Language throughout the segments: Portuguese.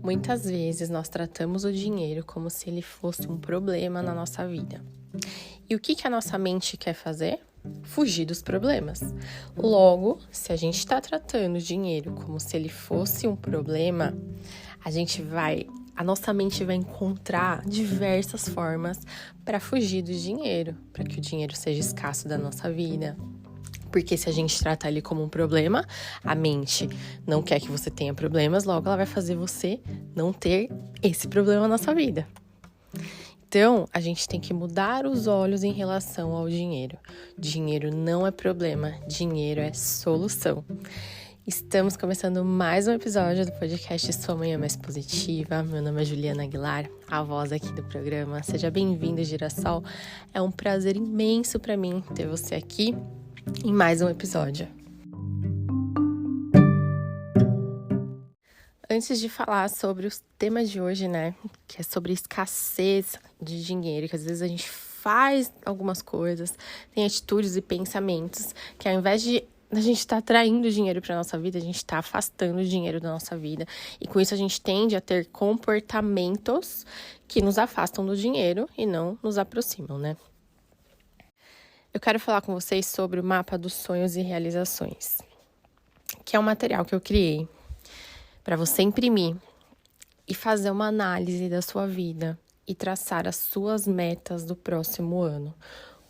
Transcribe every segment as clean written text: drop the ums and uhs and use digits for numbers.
Muitas vezes nós tratamos o dinheiro como se ele fosse um problema na nossa vida. E o que a nossa mente quer fazer? Fugir dos problemas. Logo, se a gente está tratando o dinheiro como se ele fosse um problema, a nossa mente vai encontrar diversas formas para fugir do dinheiro, para que o dinheiro seja escasso da nossa vida. Porque se a gente trata ele como um problema, a mente não quer que você tenha problemas, logo ela vai fazer você não ter esse problema na sua vida. Então, a gente tem que mudar os olhos em relação ao dinheiro. Dinheiro não é problema, dinheiro é solução. Estamos começando mais um episódio do podcast Sua Manhã Mais Positiva. Meu nome é Juliana Aguilar, a voz aqui do programa. Seja bem-vindo, Girassol. É um prazer imenso para mim ter você aqui em mais um episódio. Antes de falar sobre os temas de hoje, que é sobre escassez de dinheiro, que às vezes a gente faz algumas coisas, tem atitudes e pensamentos que ao invés de a gente estar atraindo dinheiro para nossa vida, a gente está afastando o dinheiro da nossa vida. E com isso a gente tende a ter comportamentos que nos afastam do dinheiro e não nos aproximam, Eu quero falar com vocês sobre o mapa dos sonhos e realizações, que é um material que eu criei para você imprimir e fazer uma análise da sua vida e traçar as suas metas do próximo ano,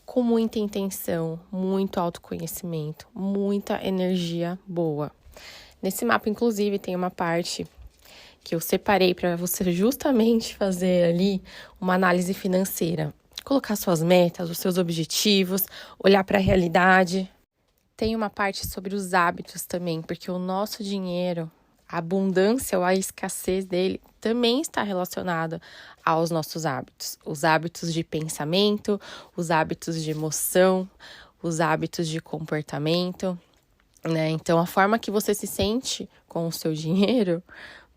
com muita intenção, muito autoconhecimento, muita energia boa. Nesse mapa, inclusive, tem uma parte que eu separei para você justamente fazer ali uma análise financeira. Colocar suas metas, os seus objetivos, olhar para a realidade. Tem uma parte sobre os hábitos também, porque o nosso dinheiro, a abundância ou a escassez dele também está relacionada aos nossos hábitos. Os hábitos de pensamento, os hábitos de emoção, os hábitos de comportamento, Então, a forma que você se sente com o seu dinheiro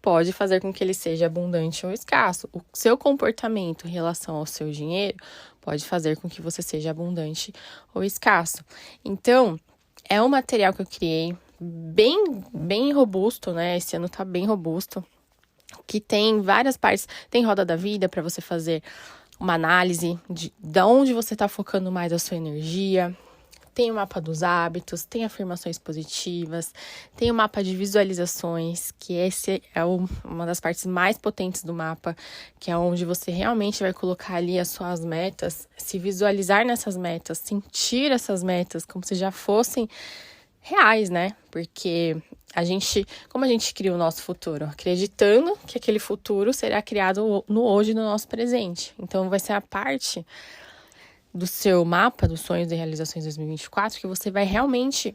pode fazer com que ele seja abundante ou escasso. O seu comportamento em relação ao seu dinheiro pode fazer com que você seja abundante ou escasso. Então, é um material que eu criei bem robusto, Esse ano tá bem robusto, que tem várias partes. Tem roda da vida para você fazer uma análise de onde você tá focando mais a sua energia. Tem o mapa dos hábitos, tem afirmações positivas, tem o mapa de visualizações, que esse é uma das partes mais potentes do mapa, que é onde você realmente vai colocar ali as suas metas, se visualizar nessas metas, sentir essas metas como se já fossem reais, Porque como a gente cria o nosso futuro? Acreditando que aquele futuro será criado no hoje, no nosso presente. Então, vai ser a parte do seu mapa dos sonhos e realizações 2024 que você vai realmente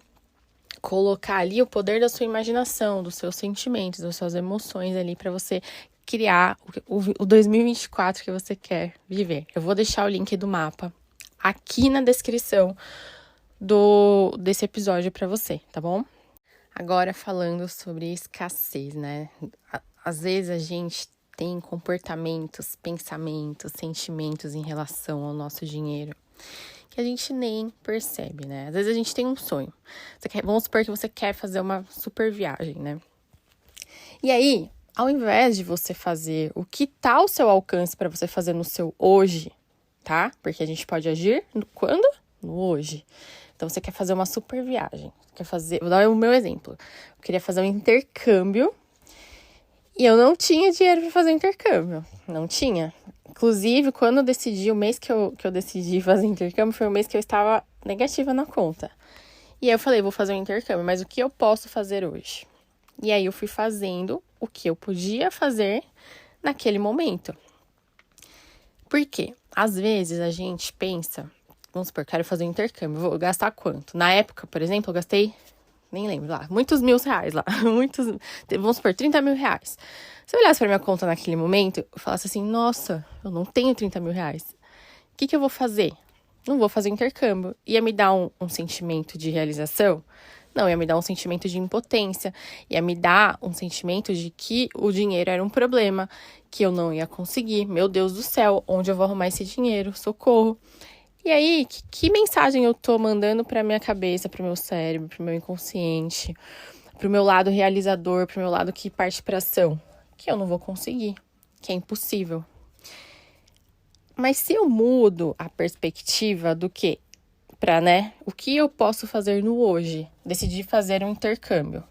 colocar ali o poder da sua imaginação, dos seus sentimentos, das suas emoções ali para você criar o 2024 que você quer viver. Eu vou deixar o link do mapa aqui na descrição desse episódio para você, tá bom? Agora falando sobre escassez, Às vezes a gente tem comportamentos, pensamentos, sentimentos em relação ao nosso dinheiro que a gente nem percebe, Às vezes a gente tem um sonho. Vamos supor que você quer fazer uma super viagem, E aí, ao invés de você fazer o que tá ao seu alcance para você fazer no seu hoje, tá? Porque a gente pode agir quando? No hoje. Então, você quer fazer uma super viagem. Vou dar o meu exemplo. Eu queria fazer um intercâmbio e eu não tinha dinheiro para fazer intercâmbio. Não tinha. Inclusive, quando eu decidi, o mês que eu decidi fazer intercâmbio, foi o mês que eu estava negativa na conta. E aí eu falei, vou fazer um intercâmbio, mas o que eu posso fazer hoje? E aí eu fui fazendo o que eu podia fazer naquele momento. Por quê? Às vezes a gente pensa, vamos supor, quero fazer um intercâmbio, vou gastar quanto? Na época, por exemplo, eu gastei, nem lembro lá, muitos R$1.000 lá, vamos supor, R$30.000. Se eu olhasse para minha conta naquele momento, eu falasse assim, nossa, eu não tenho R$30.000. O que eu vou fazer? Não vou fazer intercâmbio. Ia me dar um sentimento de realização? Não, ia me dar um sentimento de impotência. Ia me dar um sentimento de que o dinheiro era um problema, que eu não ia conseguir. Meu Deus do céu, onde eu vou arrumar esse dinheiro? Socorro. E aí, que mensagem eu tô mandando pra minha cabeça, pro meu cérebro, pro meu inconsciente, pro meu lado realizador, pro meu lado que parte pra ação? que eu não vou conseguir, que é impossível. Mas se eu mudo a perspectiva do que para, o que eu posso fazer no hoje? Decidi fazer um intercâmbio.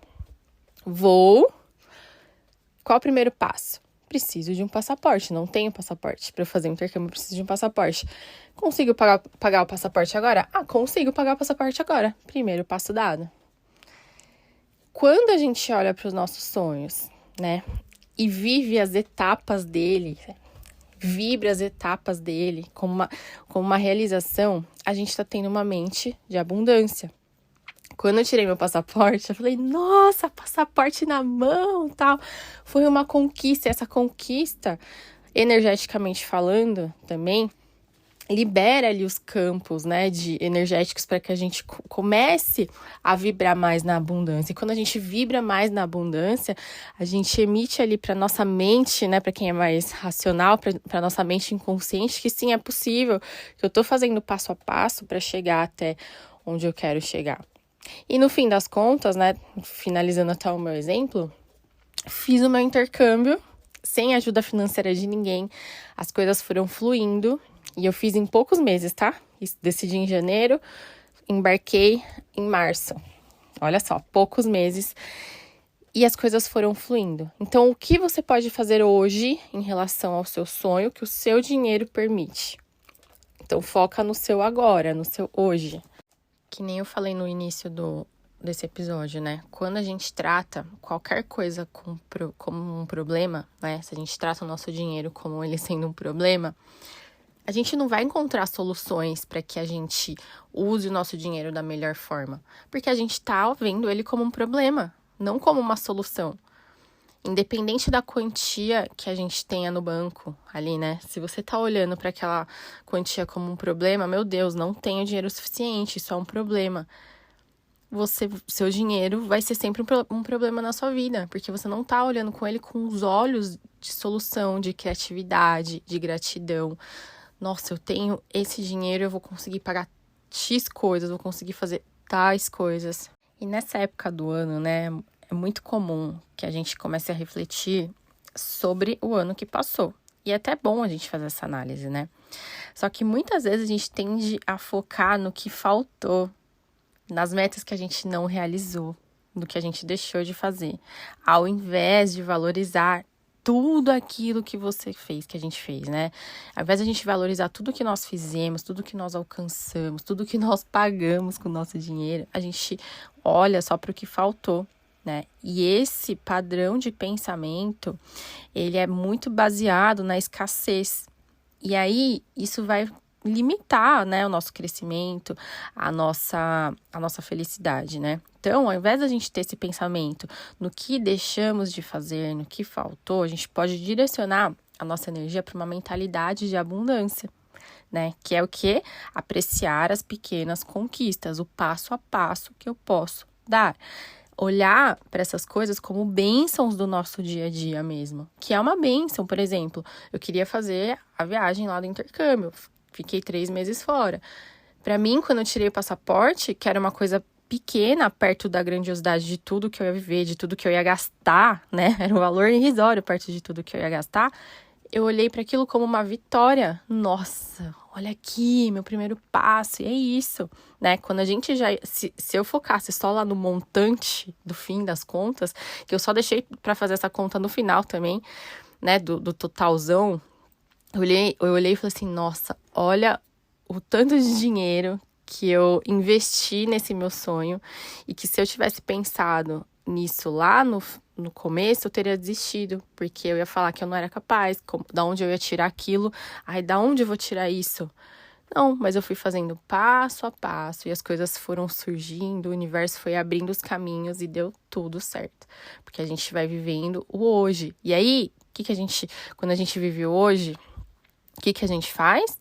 Qual o primeiro passo? Preciso de um passaporte, não tenho passaporte. Para eu fazer um intercâmbio, preciso de um passaporte. Consigo pagar o passaporte agora? Consigo pagar o passaporte agora. Primeiro passo dado. Quando a gente olha para os nossos sonhos, e vive as etapas dele, vibra as etapas dele como uma realização, a gente está tendo uma mente de abundância. Quando eu tirei meu passaporte, eu falei, nossa, passaporte na mão, tal. Foi uma conquista. Essa conquista, energeticamente falando também, libera ali os campos, de energéticos para que a gente comece a vibrar mais na abundância. E quando a gente vibra mais na abundância, a gente emite ali para nossa mente, para quem é mais racional, para nossa mente inconsciente, que sim, é possível, que eu estou fazendo passo a passo para chegar até onde eu quero chegar. E no fim das contas, finalizando até o meu exemplo, fiz o meu intercâmbio sem ajuda financeira de ninguém. As coisas foram fluindo e eu fiz em poucos meses, tá? Decidi em janeiro, embarquei em março. Olha só, poucos meses. E as coisas foram fluindo. Então, o que você pode fazer hoje em relação ao seu sonho que o seu dinheiro permite? Então, foca no seu agora, no seu hoje. Que nem eu falei no início desse episódio, Quando a gente trata qualquer coisa como um problema, Se a gente trata o nosso dinheiro como ele sendo um problema, a gente não vai encontrar soluções para que a gente use o nosso dinheiro da melhor forma. Porque a gente tá vendo ele como um problema, não como uma solução. Independente da quantia que a gente tenha no banco ali, Se você tá olhando para aquela quantia como um problema, meu Deus, não tenho dinheiro suficiente, isso é um problema. Seu dinheiro vai ser sempre um problema na sua vida, porque você não tá olhando com ele com os olhos de solução, de criatividade, de gratidão. Nossa, eu tenho esse dinheiro, eu vou conseguir pagar X coisas, vou conseguir fazer tais coisas. E nessa época do ano, é muito comum que a gente comece a refletir sobre o ano que passou. E é até bom a gente fazer essa análise, Só que muitas vezes a gente tende a focar no que faltou, nas metas que a gente não realizou, no que a gente deixou de fazer, ao invés de valorizar tudo aquilo que você fez, que a gente fez, Ao invés de a gente valorizar tudo que nós fizemos, tudo que nós alcançamos, tudo que nós pagamos com o nosso dinheiro, a gente olha só para o que faltou, E esse padrão de pensamento, ele é muito baseado na escassez. E aí, isso vai limitar, o nosso crescimento, a nossa felicidade, Então, ao invés da gente ter esse pensamento no que deixamos de fazer, no que faltou, a gente pode direcionar a nossa energia para uma mentalidade de abundância, Que é o quê? Apreciar as pequenas conquistas, o passo a passo que eu posso dar. Olhar para essas coisas como bênçãos do nosso dia a dia mesmo, que é uma bênção. Por exemplo, eu queria fazer a viagem lá do intercâmbio, fiquei 3 meses fora. Para mim, quando eu tirei o passaporte, que era uma coisa pequena perto da grandiosidade de tudo que eu ia viver, de tudo que eu ia gastar, Era um valor irrisório perto de tudo que eu ia gastar. Eu olhei para aquilo como uma vitória. Nossa, olha aqui, meu primeiro passo, e é isso, Quando a gente se eu focasse só lá no montante do fim das contas, que eu só deixei para fazer essa conta no final também, do totalzão, eu olhei e falei assim, nossa, olha o tanto de dinheiro que eu investi nesse meu sonho, e que se eu tivesse pensado nisso lá no começo, eu teria desistido, porque eu ia falar que eu não era capaz, da onde eu ia tirar aquilo, da onde eu vou tirar isso? Não, mas eu fui fazendo passo a passo, e as coisas foram surgindo, o universo foi abrindo os caminhos, e deu tudo certo, porque a gente vai vivendo o hoje. E aí, quando a gente vive o hoje, o que a gente faz?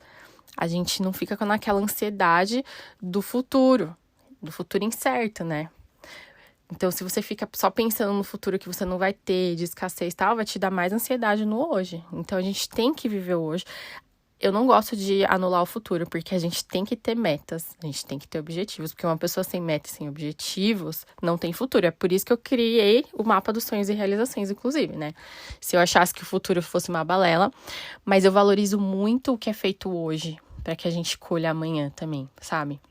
A gente não fica com aquela ansiedade do futuro incerto, Então, se você fica só pensando no futuro que você não vai ter, de escassez e tal, vai te dar mais ansiedade no hoje. Então, a gente tem que viver o hoje. eu não gosto de anular o futuro, porque a gente tem que ter metas, a gente tem que ter objetivos, porque uma pessoa sem metas e sem objetivos não tem futuro. É por isso que eu criei o mapa dos sonhos e realizações, inclusive, né? Se eu achasse que o futuro fosse uma balela, mas eu valorizo muito o que é feito hoje, para que a gente colha amanhã também, sabe?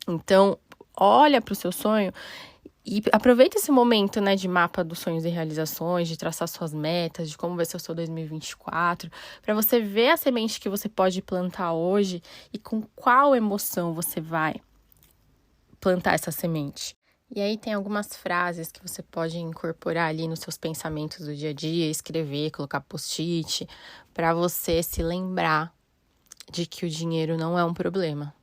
Então, olha para o seu sonho e aproveita esse momento, né, de mapa dos sonhos e realizações, de traçar suas metas, de como vai ser o seu 2024, para você ver a semente que você pode plantar hoje e com qual emoção você vai plantar essa semente. E aí tem algumas frases que você pode incorporar ali nos seus pensamentos do dia a dia, escrever, colocar post-it, para você se lembrar de que o dinheiro não é um problema,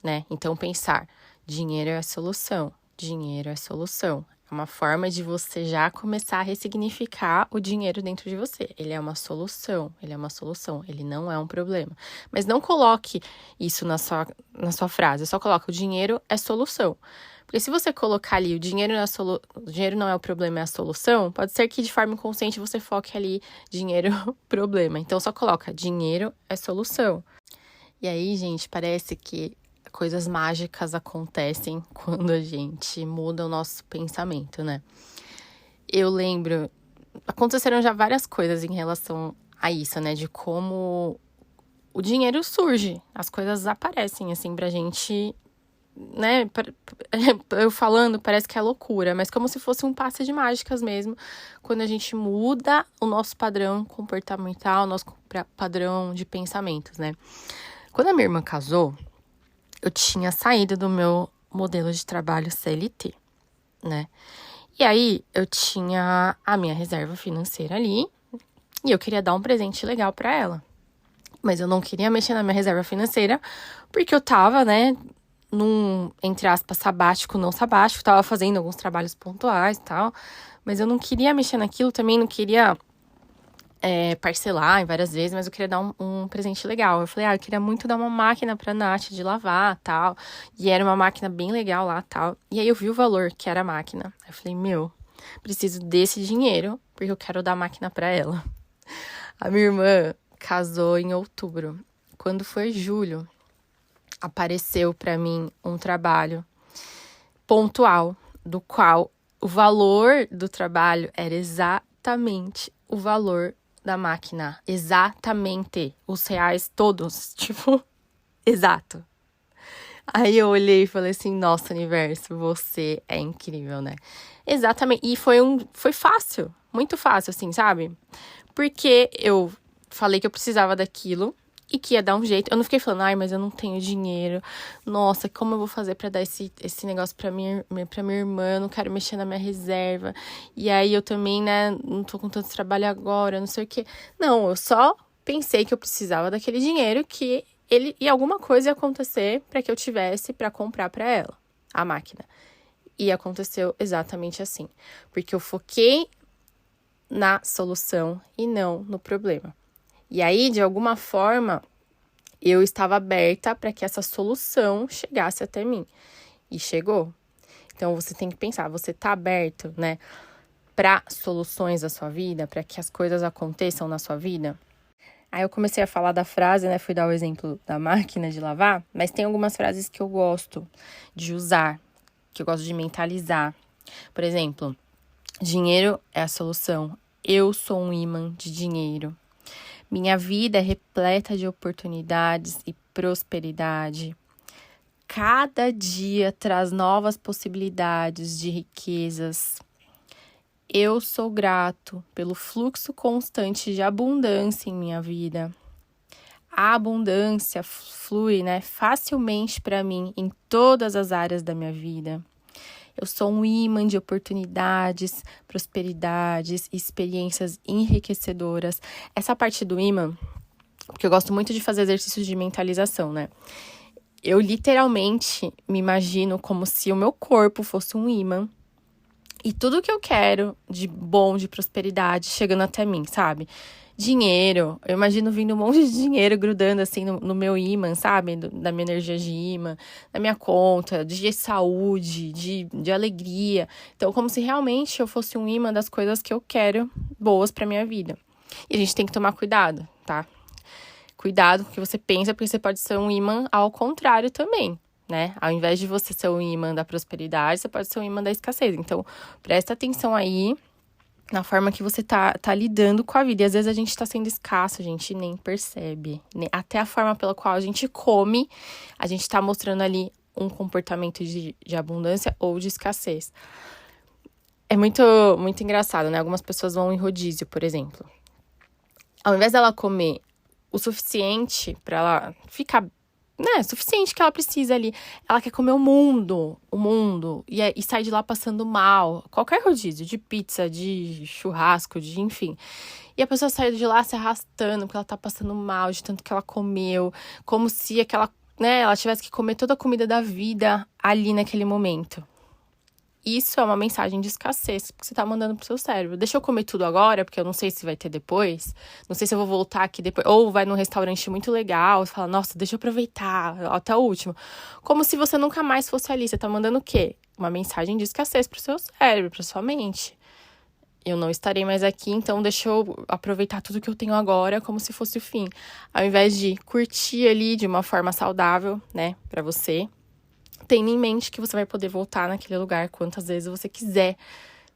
né? Então pensar, dinheiro é a solução. Dinheiro é solução. É uma forma de você já começar a ressignificar o dinheiro dentro de você. Ele é uma solução, ele não é um problema. Mas não coloque isso na sua frase, só coloca o dinheiro é solução. Porque se você colocar ali o dinheiro não é o problema, é a solução, pode ser que de forma inconsciente você foque ali dinheiro problema. Então só coloca dinheiro é solução. E aí, gente, parece que coisas mágicas acontecem quando a gente muda o nosso pensamento, né? Eu lembro, aconteceram já várias coisas em relação a isso, né? De como o dinheiro surge, as coisas aparecem, assim, pra gente, né? Eu falando, parece que é loucura, mas como se fosse um passe de mágicas mesmo, quando a gente muda o nosso padrão comportamental, o nosso padrão de pensamentos, né? Quando a minha irmã casou, eu tinha saído do meu modelo de trabalho CLT, né? E aí, eu tinha a minha reserva financeira ali e eu queria dar um presente legal pra ela. Mas eu não queria mexer na minha reserva financeira porque eu tava, né, num, entre aspas, sabático, não sabático. Tava fazendo alguns trabalhos pontuais e tal. Mas eu não queria mexer naquilo, também não queria parcelar em várias vezes, mas eu queria dar um presente legal. Eu falei, eu queria muito dar uma máquina pra Nath de lavar, tal. E era uma máquina bem legal lá, tal. E aí eu vi o valor que era a máquina. Aí eu falei, preciso desse dinheiro, porque eu quero dar a máquina pra ela. A minha irmã casou em outubro. Quando foi julho, apareceu pra mim um trabalho pontual, do qual o valor do trabalho era exatamente o valor da máquina, exatamente, os reais todos, tipo, exato. Aí eu olhei e falei assim, nossa, universo, você é incrível, né? Exatamente, e foi fácil, muito fácil, assim, sabe? Porque eu falei que eu precisava daquilo e que ia dar um jeito. Eu não fiquei falando, mas eu não tenho dinheiro. Nossa, como eu vou fazer pra dar esse negócio pra minha irmã? Eu não quero mexer na minha reserva. E aí eu também, né, não tô com tanto trabalho agora, não sei o quê. Não, eu só pensei que eu precisava daquele dinheiro e alguma coisa ia acontecer pra que eu tivesse pra comprar pra ela a máquina. E aconteceu exatamente assim. Porque eu foquei na solução e não no problema. E aí, de alguma forma, eu estava aberta para que essa solução chegasse até mim. E chegou. Então, você tem que pensar, você tá aberto, né, para soluções da sua vida, para que as coisas aconteçam na sua vida? Aí eu comecei a falar da frase, né, fui dar o exemplo da máquina de lavar, mas tem algumas frases que eu gosto de usar, que eu gosto de mentalizar. Por exemplo, dinheiro é a solução. Eu sou um imã de dinheiro. Minha vida é repleta de oportunidades e prosperidade. Cada dia traz novas possibilidades de riquezas. Eu sou grato pelo fluxo constante de abundância em minha vida. A abundância flui, né, facilmente para mim em todas as áreas da minha vida. Eu sou um imã de oportunidades, prosperidades, experiências enriquecedoras. Essa parte do imã, porque eu gosto muito de fazer exercícios de mentalização, né? Eu literalmente me imagino como se o meu corpo fosse um imã e tudo que eu quero de bom, de prosperidade, chegando até mim, sabe? Dinheiro, eu imagino vindo um monte de dinheiro grudando assim no meu imã, sabe? Da minha energia de imã, da minha conta, de saúde, de alegria. Então, como se realmente eu fosse um imã das coisas que eu quero boas pra minha vida. E a gente tem que tomar cuidado, tá? cuidado com o que você pensa, porque você pode ser um imã ao contrário também, né? Ao invés de você ser um imã da prosperidade, você pode ser um imã da escassez. Então, presta atenção aí na forma que você tá lidando com a vida. E às vezes a gente tá sendo escasso, a gente nem percebe. Até a forma pela qual a gente come, a gente tá mostrando ali um comportamento de abundância ou de escassez. É muito, muito engraçado, né? Algumas pessoas vão em rodízio, por exemplo. Ao invés dela comer o suficiente para ela ficar, né, suficiente que ela precisa ali, ela quer comer o mundo, e sai de lá passando mal. Qualquer rodízio, de pizza, de churrasco, de enfim. E a pessoa sai de lá se arrastando, porque ela tá passando mal de tanto que ela comeu, como se ela tivesse que comer toda a comida da vida ali naquele momento. Isso é uma mensagem de escassez que você tá mandando pro seu cérebro. Deixa eu comer tudo agora, porque eu não sei se vai ter depois. Não sei se eu vou voltar aqui depois. Ou vai num restaurante muito legal e fala, nossa, deixa eu aproveitar até o último. Como se você nunca mais fosse ali. Você tá mandando o quê? Uma mensagem de escassez pro seu cérebro, pra sua mente. Eu não estarei mais aqui, então deixa eu aproveitar tudo que eu tenho agora como se fosse o fim. Ao invés de curtir ali de uma forma saudável, né, pra você, tenha em mente que você vai poder voltar naquele lugar quantas vezes você quiser,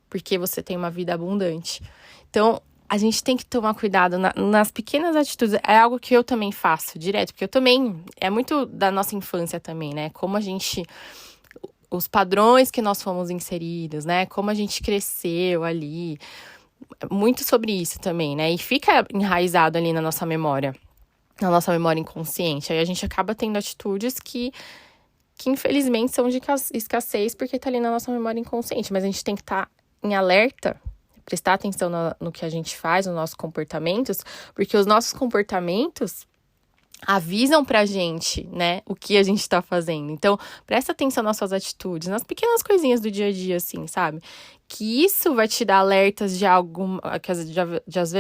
porque você tem uma vida abundante. Então, a gente tem que tomar cuidado nas pequenas atitudes. É algo que eu também faço direto, porque eu também... É muito da nossa infância também, né? Como a gente... Os padrões que nós fomos inseridos, né? Como a gente cresceu ali. Muito sobre isso também, né? E fica enraizado ali na nossa memória inconsciente. Aí a gente acaba tendo atitudes que infelizmente são de escassez, porque tá ali na nossa memória inconsciente. Mas a gente tem que estar em alerta, prestar atenção no que a gente faz, nos nossos comportamentos, porque os nossos comportamentos avisam pra gente, né, o que a gente tá fazendo. Então, presta atenção nas suas atitudes, nas pequenas coisinhas do dia a dia, assim, sabe? Que isso vai te dar alertas de algo,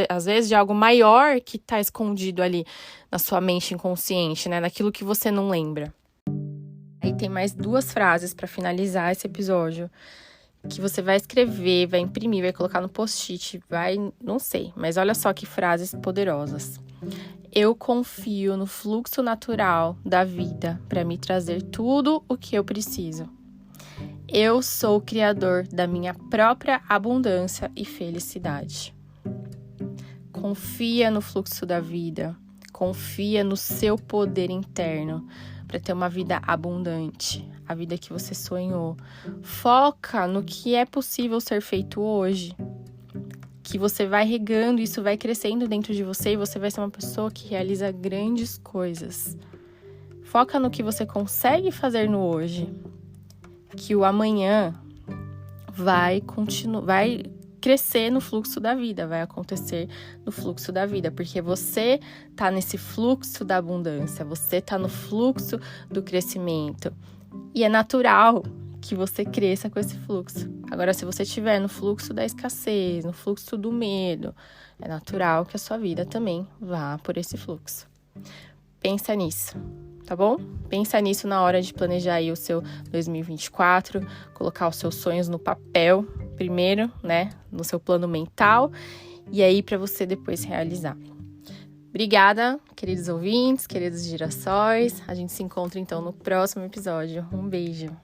às vezes, de algo maior que tá escondido ali na sua mente inconsciente, né? Naquilo que você não lembra. Aí tem mais 2 frases para finalizar esse episódio, que você vai escrever, vai imprimir, vai colocar no post-it, não sei, mas olha só que frases poderosas. Eu confio no fluxo natural da vida para me trazer tudo o que eu preciso. Eu sou o criador da minha própria abundância e felicidade. Confia no fluxo da vida, confia no seu poder interno para ter uma vida abundante, a vida que você sonhou. Foca no que é possível ser feito hoje, que você vai regando, isso vai crescendo dentro de você e você vai ser uma pessoa que realiza grandes coisas. Foca no que você consegue fazer no hoje, que o amanhã vai crescer no fluxo da vida, vai acontecer no fluxo da vida, porque você tá nesse fluxo da abundância, você tá no fluxo do crescimento, e é natural que você cresça com esse fluxo. Agora, se você estiver no fluxo da escassez, no fluxo do medo, é natural que a sua vida também vá por esse fluxo. Pensa nisso, tá bom? Pensa nisso na hora de planejar aí o seu 2024, colocar os seus sonhos no papel primeiro, né, no seu plano mental, e aí para você depois realizar. Obrigada, queridos ouvintes, queridos girassóis. A gente se encontra então no próximo episódio. Um beijo.